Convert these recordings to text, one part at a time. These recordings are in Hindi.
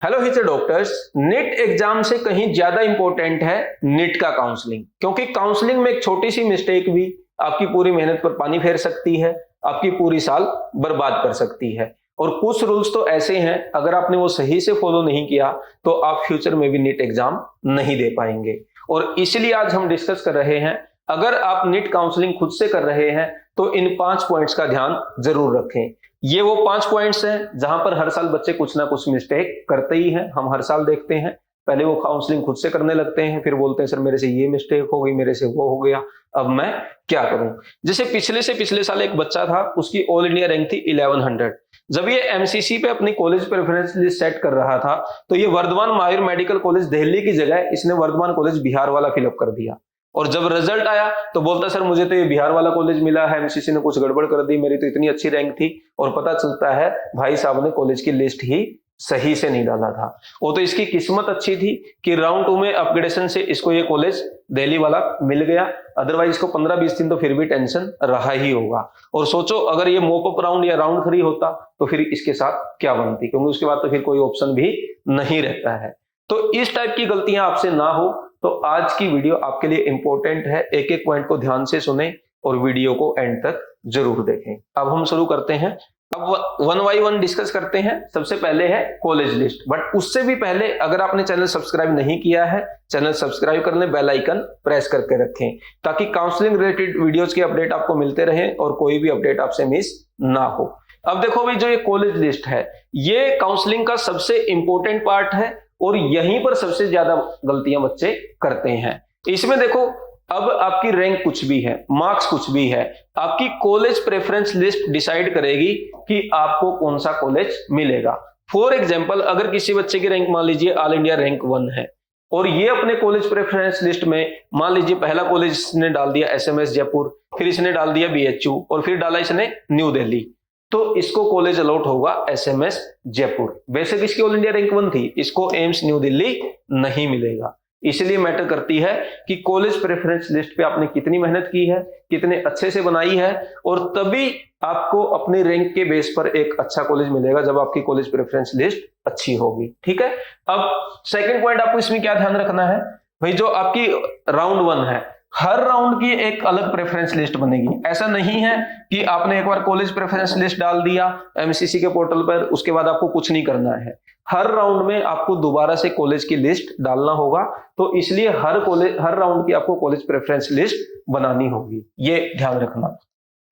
हेलो हिटर डॉक्टर्स, नीट एग्जाम से कहीं ज्यादा इंपॉर्टेंट है नीट का काउंसलिंग। क्योंकि काउंसलिंग में एक छोटी सी मिस्टेक भी आपकी पूरी मेहनत पर पानी फेर सकती है, आपकी पूरी साल बर्बाद कर सकती है। और कुछ रूल्स तो ऐसे हैं, अगर आपने वो सही से फॉलो नहीं किया तो आप फ्यूचर में भी नीट एग्जाम नहीं दे पाएंगे। और इसलिए आज हम डिस्कस कर रहे हैं, अगर आप नीट काउंसलिंग खुद से कर रहे हैं तो इन 5 पॉइंट्स का ध्यान जरूर रखें। ये वो 5 पॉइंट्स हैं जहां पर हर साल बच्चे कुछ ना कुछ मिस्टेक करते ही हैं। हम हर साल देखते हैं, पहले वो काउंसलिंग खुद से करने लगते हैं, फिर बोलते हैं सर मेरे से ये मिस्टेक हो गई, मेरे से वो हो गया, अब मैं क्या करूं। जैसे पिछले साल एक बच्चा था, उसकी ऑल इंडिया रैंक थी 1100। जब ये एमसीसी पे अपनी कॉलेज प्रेफरेंस लिस्ट सेट कर रहा था तो ये वर्धमान माहिर मेडिकल कॉलेज दिल्ली की जगह इसने वर्धमान कॉलेज बिहार वाला फिलअप कर दिया। और जब रिजल्ट आया तो बोलता सर मुझे तो ये बिहार वाला कॉलेज मिला है, एमसीसी ने कुछ गड़बड़ कर दी, मेरी तो इतनी अच्छी रैंक थी। और पता चलता है भाई साहब ने कॉलेज की लिस्ट ही सही से नहीं डाला था। वो तो इसकी किस्मत अच्छी थी कि राउंड 2 में अपग्रेडेशन से इसको ये कॉलेज दिल्ली वाला मिल गया, अदरवाइज इसको 15-20 दिन तो फिर भी टेंशन रहा ही होगा। और सोचो अगर ये मोप अप राउंड या राउंड 3 होता तो फिर इसके साथ क्या बनती, क्योंकि उसके बाद तो फिर कोई ऑप्शन भी नहीं रहता है। तो इस टाइप की गलतियां आपसे ना हो तो आज की वीडियो आपके लिए इंपॉर्टेंट है। एक एक पॉइंट को ध्यान से सुने और वीडियो को एंड तक जरूर देखें। अब हम शुरू करते हैं, अब वन बाई वन डिस्कस करते हैं। सबसे पहले है कॉलेज लिस्ट, बट उससे भी पहले अगर आपने चैनल सब्सक्राइब नहीं किया है, चैनल सब्सक्राइब कर लें, बेल आइकन प्रेस करके रखें ताकि काउंसलिंग रिलेटेड वीडियोस के अपडेट आपको मिलते रहें और कोई भी अपडेट आपसे मिस ना हो। अब देखो भाई, जो ये कॉलेज लिस्ट है ये काउंसलिंग का सबसे इंपॉर्टेंट पार्ट है और यहीं पर सबसे ज्यादा गलतियां बच्चे करते हैं। इसमें देखो, अब आपकी रैंक कुछ भी है, मार्क्स कुछ भी है, आपकी कॉलेज प्रेफरेंस लिस्ट डिसाइड करेगी कि आपको कौन सा कॉलेज मिलेगा। फॉर एग्जांपल, अगर किसी बच्चे की रैंक मान लीजिए ऑल इंडिया रैंक 1 है और ये अपने कॉलेज प्रेफरेंस लिस्ट में मान लीजिए पहला कॉलेज इसने डाल दिया एसएमएस जयपुर, फिर इसने डाल दिया बीएचयू और फिर डाला इसने न्यू दिल्ली, तो इसको कॉलेज अलॉट होगा एसएमएस जयपुर। वैसे भी इसकी ऑल इंडिया रैंक 1 थी, इसको एम्स न्यू दिल्ली नहीं मिलेगा। इसलिए मैटर करती है कि कॉलेज प्रेफरेंस लिस्ट पे आपने कितनी मेहनत की है, कितने अच्छे से बनाई है, और तभी आपको अपनी रैंक के बेस पर एक अच्छा कॉलेज मिलेगा जब आपकी कॉलेज प्रेफरेंस लिस्ट अच्छी होगी। ठीक है। अब सेकंड पॉइंट आपको इसमें क्या ध्यान रखना है भाई, जो आपकी राउंड 1 है, हर राउंड की एक अलग प्रेफरेंस लिस्ट बनेगी। ऐसा नहीं है कि आपने एक बार कॉलेज प्रेफरेंस लिस्ट डाल दिया एमसीसी के पोर्टल पर, उसके बाद आपको कुछ नहीं करना है। हर राउंड में आपको दोबारा से कॉलेज की लिस्ट डालना होगा, तो इसलिए हर राउंड की आपको कॉलेज प्रेफरेंस लिस्ट बनानी होगी, ये ध्यान रखना।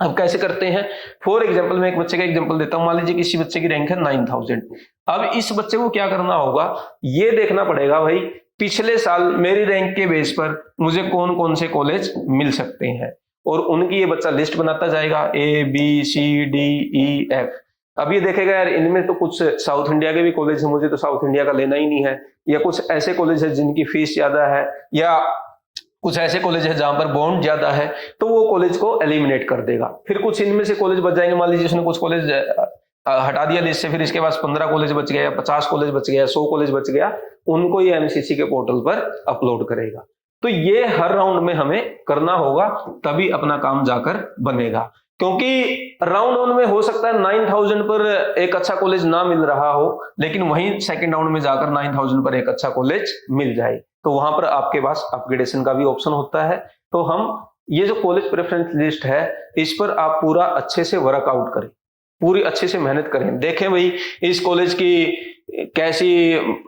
अब कैसे करते हैं, फॉर एग्जाम्पल मैं एक बच्चे का एग्जाम्पल देता हूं। मान लीजिए किसी बच्चे की रैंक है 9000। अब इस बच्चे को क्या करना होगा, ये देखना पड़ेगा भाई पिछले साल मेरी रैंक के बेस पर मुझे कौन कौन से कॉलेज मिल सकते हैं, और उनकी ये बच्चा लिस्ट बनाता जाएगा, A B C D E F. अब ये देखेगा यार इनमें तो कुछ साउथ इंडिया के भी कॉलेज है, मुझे तो साउथ इंडिया का लेना ही नहीं है, या कुछ ऐसे कॉलेज है जिनकी फीस ज्यादा है, या कुछ ऐसे कॉलेज है जहां पर बॉन्ड ज्यादा है, तो वो कॉलेज को एलिमिनेट कर देगा। फिर कुछ इनमें से कॉलेज बच जाएंगे, मान लीजिए उसने कुछ कॉलेज हटा दिया लिस्ट से, फिर इसके पास 15 कॉलेज बच गया, 50 कॉलेज बच गया, 100 कॉलेज बच गया, उनको ये एमसीसी के पोर्टल पर अपलोड करेगा। तो ये हर राउंड में हमें करना होगा, तभी अपना काम जाकर बनेगा। क्योंकि राउंड 1 में हो सकता है 9000 पर एक अच्छा कॉलेज ना मिल रहा हो, लेकिन वहीं सेकंड राउंड में जाकर 9000 पर एक अच्छा कॉलेज मिल जाए, तो वहां पर आपके पास अपग्रेडेशन का भी ऑप्शन होता है। तो हम ये जो कॉलेज प्रेफरेंस लिस्ट है, इस पर आप पूरा अच्छे से वर्कआउट करें, पूरी अच्छे से मेहनत करें। देखें भाई इस कॉलेज की कैसी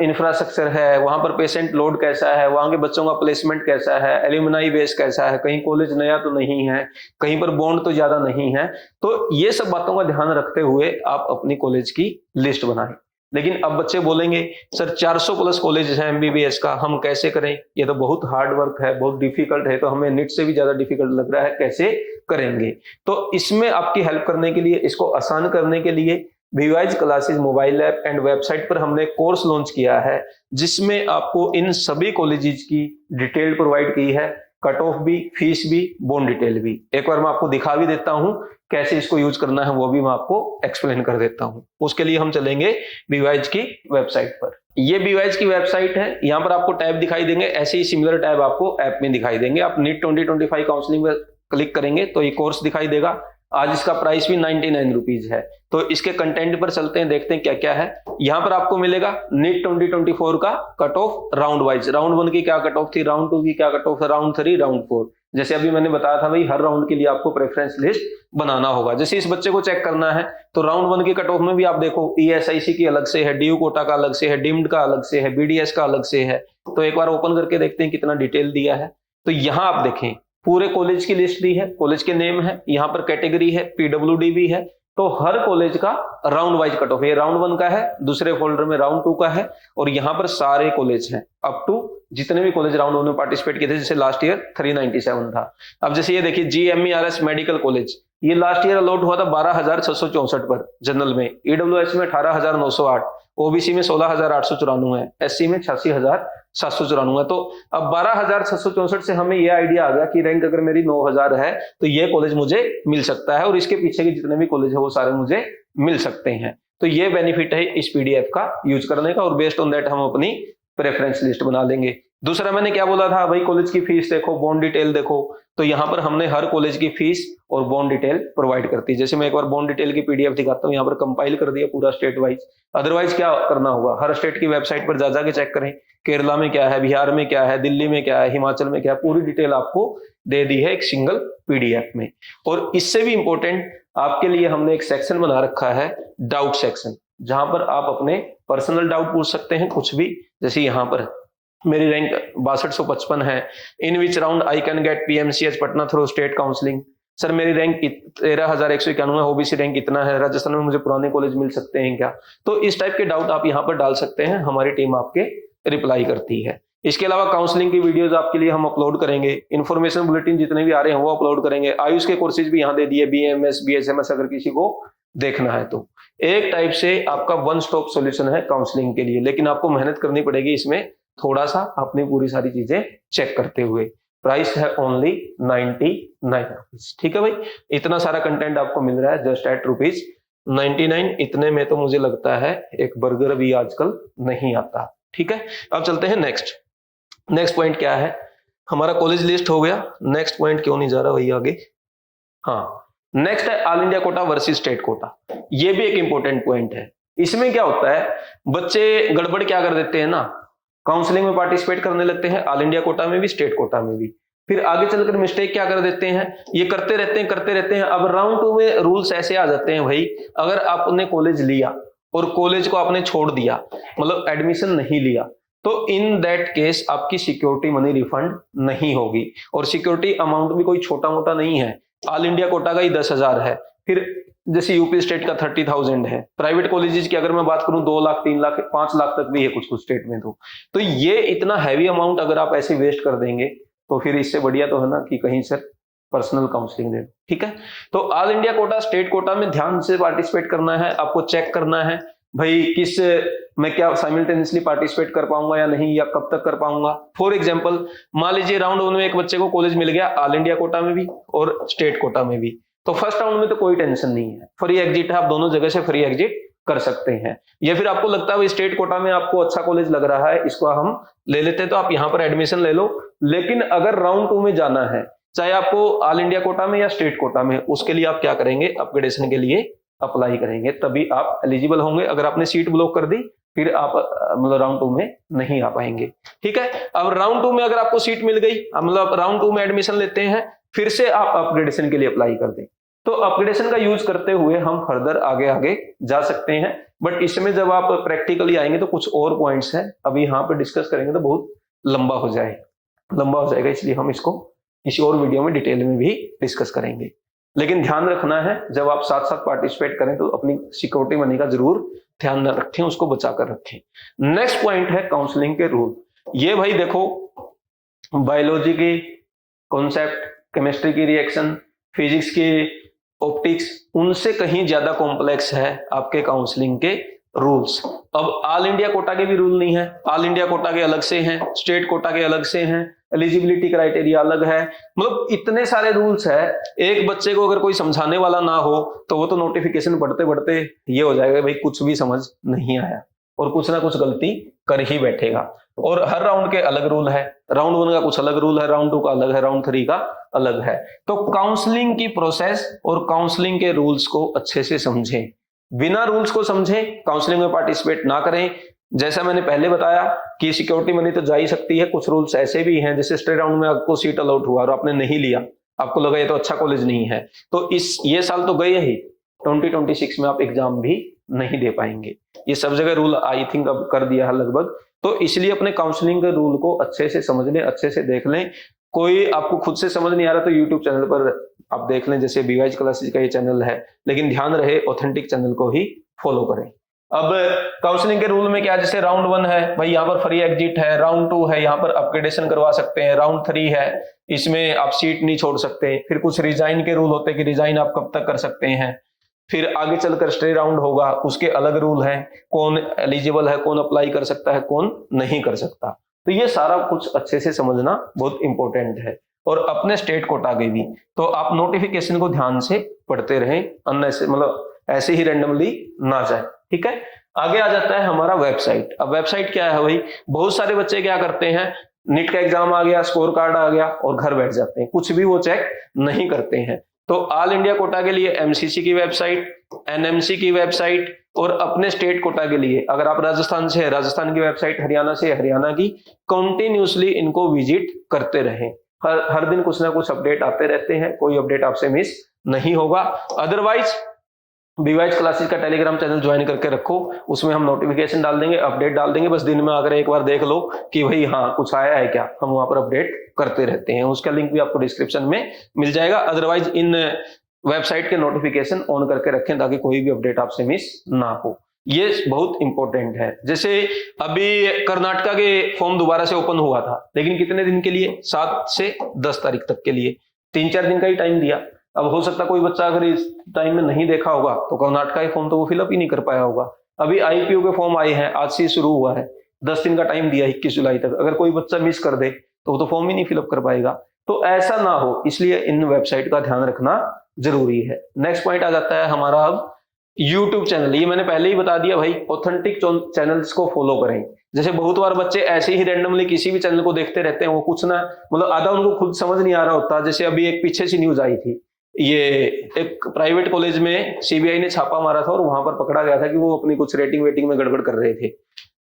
इंफ्रास्ट्रक्चर है, वहां पर पेशेंट लोड कैसा है, वहां के बच्चों का प्लेसमेंट कैसा है, एल्यूमिनाई बेस कैसा है, कहीं कॉलेज नया तो नहीं है, कहीं पर बॉन्ड तो ज्यादा नहीं है। तो ये सब बातों का ध्यान रखते हुए आप अपनी कॉलेज की लिस्ट बनाएं। लेकिन अब बच्चे बोलेंगे सर 400 प्लस कॉलेज है एमबीबीएस का, हम कैसे करें, ये तो बहुत हार्ड वर्क है, बहुत डिफिकल्ट है, तो हमें नीट से भी ज्यादा डिफिकल्ट लग रहा है, कैसे करेंगे। तो इसमें आपकी हेल्प करने के लिए, इसको आसान करने के लिए वीवाइज classes mobile app and website पर हमने कोर्स लॉन्च किया है, जिसमें आपको इन सभी कॉलेजेस की डिटेल प्रोवाइड की है, कट ऑफ भी, फीस भी, बॉन्ड डिटेल भी। एक बार मैं आपको दिखा भी देता हूं कैसे इसको यूज करना है, वो भी मैं आपको एक्सप्लेन कर देता हूं। उसके लिए हम चलेंगे बीवाइज की वेबसाइट पर। ये बीवाइज की वेबसाइट है, यहां पर आपको टैब दिखाई देंगे, ऐसे ही सिमिलर टैब आपको ऐप में दिखाई देंगे। आप नीट 2025 काउंसलिंग में क्लिक करेंगे तो ये कोर्स दिखाई देगा, आज इसका प्राइस भी 99 रुपीज है। तो इसके कंटेंट पर चलते हैं, देखते हैं क्या क्या है। यहां पर आपको मिलेगा नीट 2024 का cut off round wise. Round 1 की क्या कट ऑफ थी, राउंड 2 की क्या कट ऑफ है, राउंड 3, राउंड 4। जैसे अभी मैंने बताया था भाई, हर राउंड के लिए आपको प्रेफरेंस लिस्ट बनाना होगा। जैसे इस बच्चे को चेक करना है तो राउंड 1 की कट ऑफ में भी आप देखो ESIC की अलग से है, DU कोटा का अलग से है, डीम्ड का अलग से है, BDS का अलग से है। तो एक बार ओपन करके देखते हैं कितना डिटेल दिया है। तो यहां आप देखें पूरे कॉलेज की लिस्ट दी है, कॉलेज के नेम है, यहाँ पर कैटेगरी है, PWD भी है। तो हर कॉलेज का राउंड वाइज कट ऑफ, ये राउंड 1 का है, दूसरे फोल्डर में राउंड 2 का है, और यहाँ पर सारे कॉलेज हैं अप टू जितने भी कॉलेज राउंड 1 में पार्टिसिपेट किए थे। जैसे लास्ट ईयर 397 था। अब जैसे ये देखिए GMERS मेडिकल कॉलेज, ये लास्ट ईयर अलॉट हुआ था 12,664 पर जनरल में, EWS में 18,908, OBC में 16,894 है, SC में 86,794 है। तो अब 12,664 से हमें ये आइडिया आ गया कि रैंक अगर मेरी 9,000 है तो ये कॉलेज मुझे मिल सकता है, और इसके पीछे के जितने भी कॉलेज है वो सारे मुझे मिल सकते हैं। तो ये बेनिफिट है इस PDF का यूज करने का, और बेस्ड ऑन दैट हम अपनी प्रेफरेंस लिस्ट बना लेंगे। दूसरा मैंने क्या बोला था भाई, कॉलेज की फीस देखो, बॉन्ड डिटेल देखो। तो यहाँ पर हमने हर कॉलेज की फीस और बॉन्ड डिटेल प्रोवाइड करती है। जैसे मैं एक बार बॉन्ड डिटेल की PDF दिखाता हूँ, यहाँ पर कंपाइल कर दिया पूरा स्टेट वाइज। अदरवाइज क्या करना होगा, हर स्टेट की वेबसाइट पर जा जाके चेक करें, केरला में क्या है, बिहार में क्या है, दिल्ली में क्या है, हिमाचल में क्या है, पूरी डिटेल आपको दे दी है एक सिंगल PDF में। और इससे भी इंपॉर्टेंट आपके लिए हमने एक सेक्शन बना रखा है, डाउट सेक्शन, जहां पर आप अपने पर्सनल डाउट पूछ सकते हैं कुछ भी। जैसे यहाँ पर मेरी रैंक 6255 है, in which round I can get PMCH Patna through state counselling. Sir मेरी रैंक 13,191 है, OBC रैंक इतना है, राजस्थान में मुझे पुराने कॉलेज मिल सकते हैं क्या। तो इस टाइप के डाउट आप यहाँ पर डाल सकते हैं, हमारी टीम आपके रिप्लाई करती है। इसके अलावा काउंसलिंग की वीडियोस आपके लिए हम अपलोड करेंगे, इन्फॉर्मेशन बुलेटिन जितने भी आ रहे हैं वो अपलोड करेंगे। आयुष के कोर्सेज भी यहाँ दे दिए, BAMS BSMS अगर किसी को देखना है तो। एक टाइप से आपका वन स्टॉप सॉल्यूशन है काउंसलिंग के लिए, लेकिन आपको मेहनत करनी पड़ेगी इसमें थोड़ा सा, अपनी पूरी सारी चीजें चेक करते हुए। प्राइस है ओनली 99 रुपीज। ठीक है भाई, इतना सारा कंटेंट आपको मिल रहा है जस्ट एट ₹99। इतने में तो मुझे लगता है एक बर्गर भी आजकल नहीं आता। ठीक है, अब चलते हैं नेक्स्ट पॉइंट क्या है। हमारा कॉलेज लिस्ट हो गया, नेक्स्ट पॉइंट क्यों नहीं जा रहा वही आगे। हाँ, नेक्स्ट है all India quota versus state quota. ये भी एक इंपॉर्टेंट पॉइंट है। इसमें क्या होता है, बच्चे गड़बड़ क्या कर देते हैं ना, काउंसलिंग में पार्टिसिपेट करने लगते हैं, ऑल इंडिया कोटा में भी स्टेट कोटा में भी, फिर आगे चलकर मिस्टेक क्या कर देते हैं, ये करते रहते हैं। अब राउंड 2 में रूल्स ऐसे आ जाते हैं भाई, अगर आपने कॉलेज लिया और कॉलेज को आपने छोड़ दिया, मतलब एडमिशन नहीं लिया, तो इन दैट केस आपकी सिक्योरिटी मनी रिफंड नहीं होगी। और सिक्योरिटी अमाउंट भी कोई छोटा मोटा नहीं है, ऑल इंडिया कोटा का ही 10,000 है, फिर जैसे यूपी स्टेट का 30,000 है, प्राइवेट कॉलेजेस की अगर मैं बात करूं 2 लाख 3 लाख 5 लाख तक भी है कुछ स्टेट में। तो ये इतना हैवी अमाउंट अगर आप ऐसे वेस्ट कर देंगे तो फिर इससे बढ़िया तो है ना कि कहीं से पर्सनल काउंसलिंग दे। ठीक है, तो all India quota state quota में ध्यान से पार्टिसिपेट करना है, आपको चेक करना है भाई किस मैं क्या साइमल्टेनियसली पार्टिसिपेट कर पाऊंगा या नहीं, या कब तक कर पाऊंगा। फॉर एग्जांपल मान लीजिए राउंड 1 में एक बच्चे को कॉलेज मिल गया ऑल इंडिया कोटा में भी और स्टेट कोटा में भी, तो फर्स्ट राउंड में तो कोई टेंशन नहीं है, फ्री एग्जिट है, आप दोनों जगह से फ्री एग्जिट कर सकते हैं। या फिर आपको लगता है स्टेट कोटा में आपको अच्छा कॉलेज लग रहा है, इसको हम ले लेते हैं, तो आप यहां पर एडमिशन ले लो। लेकिन अगर राउंड 2 में जाना है, चाहे आपको ऑल इंडिया कोटा में या स्टेट कोटा में, उसके लिए आप क्या करेंगे, अपग्रेडेशन के लिए अप्लाई करेंगे, तभी आप एलिजिबल होंगे। अगर आपने सीट ब्लॉक कर दी फिर आप मतलब राउंड 2 में नहीं आ पाएंगे। ठीक है, अब राउंड 2 में अगर आपको सीट मिल गई, मतलब राउंड 2 में एडमिशन लेते हैं, फिर से आप अपग्रेडेशन के लिए अप्लाई कर दें, तो अपग्रेडेशन का यूज करते हुए हम फर्दर आगे जा सकते हैं। बट इसमें जब आप प्रैक्टिकली आएंगे तो कुछ और पॉइंट्स हैं, अभी यहाँ पे डिस्कस करेंगे तो बहुत लंबा हो जाएगा, इसलिए हम इसको किसी और वीडियो में डिटेल में भी डिस्कस करेंगे। लेकिन ध्यान रखना है जब आप साथ साथ पार्टिसिपेट करें तो अपनी सिक्योरिटी मनी का जरूर ध्यान न रखें, उसको बचा कर रखें। नेक्स्ट पॉइंट है काउंसलिंग के रूल। ये भाई देखो, बायोलॉजी के कॉन्सेप्ट, केमिस्ट्री की रिएक्शन, फिजिक्स की ऑप्टिक्स, उनसे कहीं ज्यादा कॉम्प्लेक्स है आपके काउंसलिंग के रूल्स। अब ऑल इंडिया कोटा के भी रूल नहीं है, ऑल इंडिया कोटा के अलग से हैं, स्टेट कोटा के अलग से हैं, एलिजिबिलिटी क्राइटेरिया अलग है, मतलब इतने सारे रूल्स है। एक बच्चे को अगर कोई समझाने वाला ना हो तो वो तो नोटिफिकेशन पढ़ते पढ़ते ये हो जाएगा भाई कुछ भी समझ नहीं आया। और कुछ ना कुछ गलती कर ही बैठेगा। और हर राउंड के अलग रूल है, राउंड 1 का कुछ अलग रूल है, राउंड 2 का अलग है, राउंड 3 का अलग है। तो काउंसलिंग की प्रोसेस और काउंसलिंग के रूल्स को अच्छे से समझें। बिना रूल्स को समझे काउंसलिंग में पार्टिसिपेट ना करें। जैसा मैंने पहले बताया कि सिक्योरिटी मनी तो जा ही सकती है, कुछ रूल्स ऐसे भी हैं जैसे स्टे राउंड में आपको सीट अलॉट हुआ और आपने नहीं लिया, आपको लगा ये तो अच्छा कॉलेज नहीं है, तो ये साल तो गए ही, 2026 में आप एग्जाम भी नहीं दे पाएंगे। ये सब जगह रूल आई थिंक अब कर दिया है लगभग। तो इसलिए अपने काउंसलिंग के रूल को अच्छे से समझ लें, अच्छे से देख लें। कोई आपको खुद से समझ नहीं आ रहा तो यूट्यूब चैनल पर आप देख लें, जैसे बीवाइज क्लासेस का ये चैनल है, लेकिन ध्यान रहे ऑथेंटिक चैनल को ही फॉलो करें। अब काउंसलिंग के रूल में क्या, जैसे राउंड 1 है भाई, यहाँ पर फ्री एग्जिट है, राउंड 2 है यहाँ पर अपग्रेडेशन करवा सकते हैं, राउंड 3 है इसमें आप सीट नहीं छोड़ सकते, फिर कुछ रिजाइन के रूल होते हैं कि रिजाइन आप कब तक कर सकते हैं, फिर आगे चलकर स्टे राउंड होगा उसके अलग रूल हैं, कौन एलिजिबल है, कौन अप्लाई कर सकता है, कौन नहीं कर सकता। तो ये सारा कुछ अच्छे से समझना बहुत इंपॉर्टेंट है। और अपने स्टेट कोटा के भी तो आप नोटिफिकेशन को ध्यान से पढ़ते रहें, मतलब ऐसे ही रैंडमली ना जाए, ठीक है। आगे आ जाता है हमारा वेबसाइट। अब वेबसाइट क्या है भाई, बहुत सारे बच्चे क्या करते हैं, नीट का एग्जाम आ गया, स्कोर कार्ड आ गया और घर बैठ जाते हैं, कुछ भी वो चेक नहीं करते हैं। तो ऑल इंडिया कोटा के लिए एमसीसी की वेबसाइट, एनएमसी की वेबसाइट, और अपने स्टेट कोटा के लिए अगर आप राजस्थान से है राजस्थान की वेबसाइट, हरियाणा से हरियाणा की, कंटिन्यूसली इनको विजिट करते रहें। हर दिन कुछ ना कुछ अपडेट आते रहते हैं, कोई अपडेट आपसे मिस नहीं होगा। अदरवाइज बीवाइज क्लासेस का टेलीग्राम चैनल ज्वाइन करके रखो, उसमें हम नोटिफिकेशन डाल देंगे, अपडेट डाल देंगे, बस दिन में आकर एक बार देख लो कि भाई हाँ कुछ आया है क्या, हम वहां पर अपडेट करते रहते हैं। उसका लिंक भी आपको डिस्क्रिप्शन में मिल जाएगा। अदरवाइज इन वेबसाइट के नोटिफिकेशन ऑन करके रखें ताकि कोई भी अपडेट आपसे मिस ना हो, ये बहुत इंपॉर्टेंट है। जैसे अभी कर्नाटका के फॉर्म दोबारा से ओपन हुआ था, लेकिन कितने दिन के लिए, 7 से 10 तारीख तक के लिए, 3-4 दिन का ही टाइम दिया। अब हो सकता कोई बच्चा अगर इस टाइम में नहीं देखा होगा तो कर्नाटका के फॉर्म तो वो फिलअप ही नहीं कर पाया होगा। अभी आईपीओ के फॉर्म आए हैं, आज से शुरू हुआ है, 10 दिन का टाइम दिया 21 जुलाई तक। अगर कोई बच्चा मिस कर दे तो वो तो फॉर्म ही नहीं फिलअप कर पाएगा। तो ऐसा ना हो, इसलिए इन वेबसाइट का ध्यान रखना जरूरी है। नेक्स्ट पॉइंट आ जाता है हमारा अब यूट्यूब चैनल। ये मैंने पहले ही बता दिया भाई, ऑथेंटिक चैनल्स को फॉलो करें। जैसे बहुत बार बच्चे ऐसे ही रैंडमली किसी भी चैनल को देखते रहते हैं, वो कुछ ना मतलब आधा उनको खुद समझ नहीं आ रहा होता। जैसे अभी एक पीछे सी न्यूज आई थी, ये एक प्राइवेट कॉलेज में सीबीआई ने छापा मारा था और वहां पर पकड़ा गया था कि वो अपनी कुछ रेटिंग वेटिंग में गड़बड़ कर रहे थे।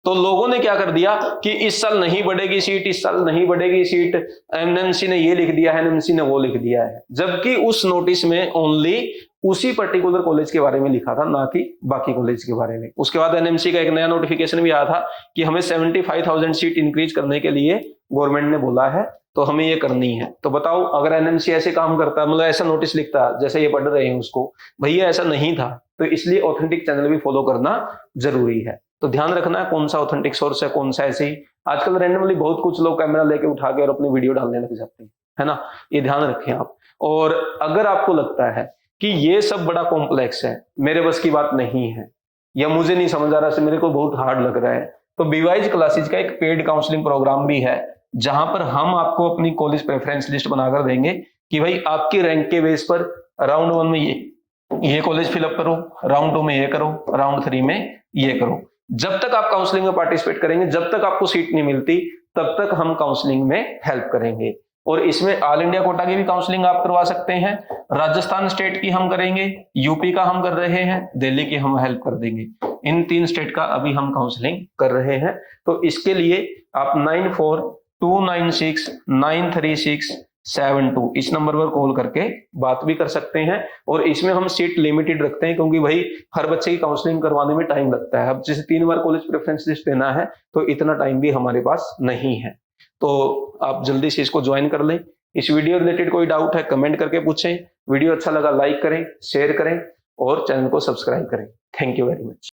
तो लोगों ने क्या कर दिया कि इस साल नहीं बढ़ेगी सीट, इस साल नहीं बढ़ेगी सीट, एमएनसी ने ये लिख दिया है, एनएमसी ने वो लिख दिया है, जबकि उस नोटिस में ओनली उसी पर्टिकुलर कॉलेज के बारे में लिखा था, ना कि बाकी कॉलेज के बारे में। उसके बाद एनएमसी का एक नया नोटिफिकेशन भी आया था कि हमें 75,000 सीट इंक्रीज करने के लिए गवर्नमेंट ने बोला है, तो हमें ये करनी है। तो बताओ, अगर एनएमसी ऐसे काम करता, मतलब ऐसा नोटिस लिखता जैसे ये पढ़ रहे हैं उसको, भैया ऐसा नहीं था। तो इसलिए ऑथेंटिक चैनल भी फॉलो करना जरूरी है। तो ध्यान रखना है कौन सा ऑथेंटिक सोर्स है, कौन सा ऐसे ही। आजकल रैंडमली बहुत कुछ लोग कैमरा लेके उठा के और अपनी वीडियो डालने लग जाते हैं, है ना, ये ध्यान रखें आप। और अगर आपको लगता है कि ये सब बड़ा कॉम्प्लेक्स है, मेरे बस की बात नहीं है, या मुझे नहीं समझ आ रहा है, मेरे को बहुत हार्ड लग रहा है, तो बीवाइज क्लासेज का एक पेड काउंसलिंग प्रोग्राम भी है, जहां पर हम आपको अपनी कॉलेज प्रेफरेंस लिस्ट बनाकर देंगे कि भाई आपकी रैंक के बेस पर राउंड 1 में ये कॉलेज फिलअप करो, राउंड 2 में ये करो, राउंड 3 में ये करो। जब तक आप काउंसलिंग में पार्टिसिपेट करेंगे, जब तक आपको सीट नहीं मिलती, तब तक हम काउंसलिंग में हेल्प करेंगे। और इसमें ऑल इंडिया कोटा की भी काउंसलिंग आप करवा सकते हैं, राजस्थान स्टेट की हम करेंगे, यूपी का हम कर रहे हैं, दिल्ली की हम हेल्प कर देंगे। इन 3 स्टेट का अभी हम काउंसलिंग कर रहे हैं। तो इसके लिए आप 9429693672 इस नंबर पर कॉल करके बात भी कर सकते हैं। और इसमें हम सीट लिमिटेड रखते हैं, क्योंकि भाई हर बच्चे की काउंसलिंग करवाने में टाइम लगता है। अब जैसे 3 बार कॉलेज प्रेफरेंस लिस्ट देना है, तो इतना टाइम भी हमारे पास नहीं है। तो आप जल्दी से इसको ज्वाइन कर लें। इस वीडियो रिलेटेड कोई डाउट है कमेंट करके पूछें। वीडियो अच्छा लगा लाइक करें, शेयर करें और चैनल को सब्सक्राइब करें। Thank you very much.